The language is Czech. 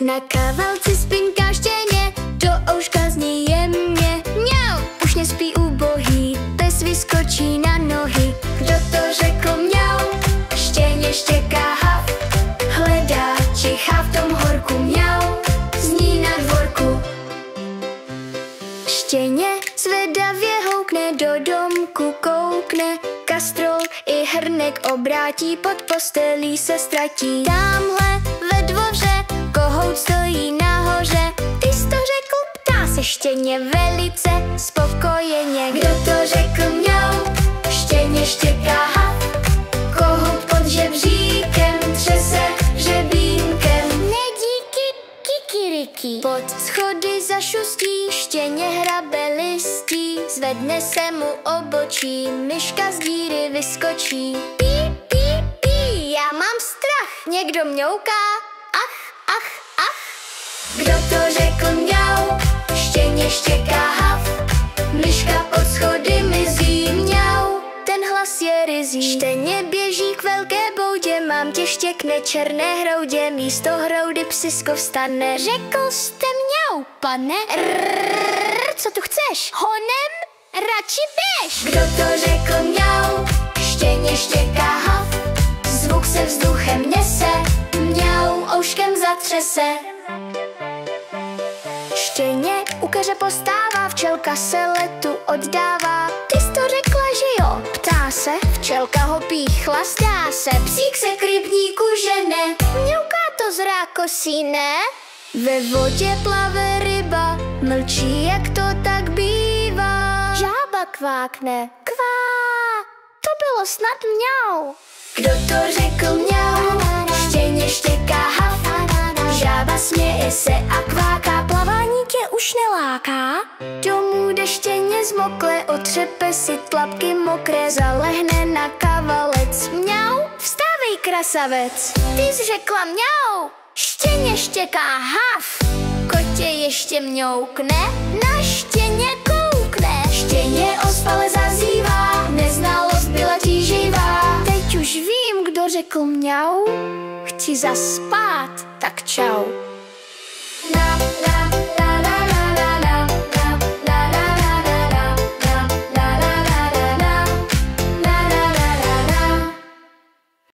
Na kavalci spinká štěně, do ouška zní jemně. Mňau, už nespí ubohý, pes vyskočí na nohy. Kdo to řekl mňau? Štěně štěká hav, hledá čichá v tom horku. Mňau, zní na dvorku. Štěně zvedavě houkne, do domku koukne. Kastrol i hrnek obrátí, pod postelí se ztratí. Támhle ve dvoře kohout stojí nahoře. Ty jsi to řekl, ptá se štěně velice spokojeně. Kdo to řekl mňau? Štěně štěká hav, kohout pod žebříkem třese žebínkem. Nedíky kikiriki. Pod schody zašustí, štěně hrabe listí. Zvedne se mu obočí, myška z díry vyskočí. Pí, pí, pí, já mám strach, někdo mňouká. Ach, ach, ach. Kdo to řekl mňau? Štěně štěká hav, myška pod schody mizí. Mňau, ten hlas je ryzí. Štěně běží k velké boudě, mám tě štěkne černé hroudě. Místo hroudy psisko vstane. Řekl jste mňau, pane? Co tu chceš? Honem? Radši běž. Kdo to řekl mňau? Štěně štěká hav, zvuk se vzduchem nese. Mňau, ouškem zatřese. Štěně u keře postává, včelka se letu oddává. Ty jsi to řekla, že jo? Ptá se, včelka ho píchla, zdá se. Psík se k rybníku žene, mňouká to z rákosí, ne? Ve vodě plave ryba, mlčí, jak to tak bývá. Žába kvákne, kvá, to bylo snad mňau. Kdo to řekl mňau? Štěně štěká hav, žába směje se a kváká. Plavání tě už neláká? Domů jde štěně zmokle, otřepe si tlapky mokré, zalehne na kavalec. Mňau, vstávej krasavec. Ty jsi řekla mňau, štěně štěká hav. Kotě ještě mňoukne, na štěně koukne. Štěně ospale zazývá, neznalost byla tíživá. Teď už vím, kdo řekl mňau. Chci zaspát, tak čau.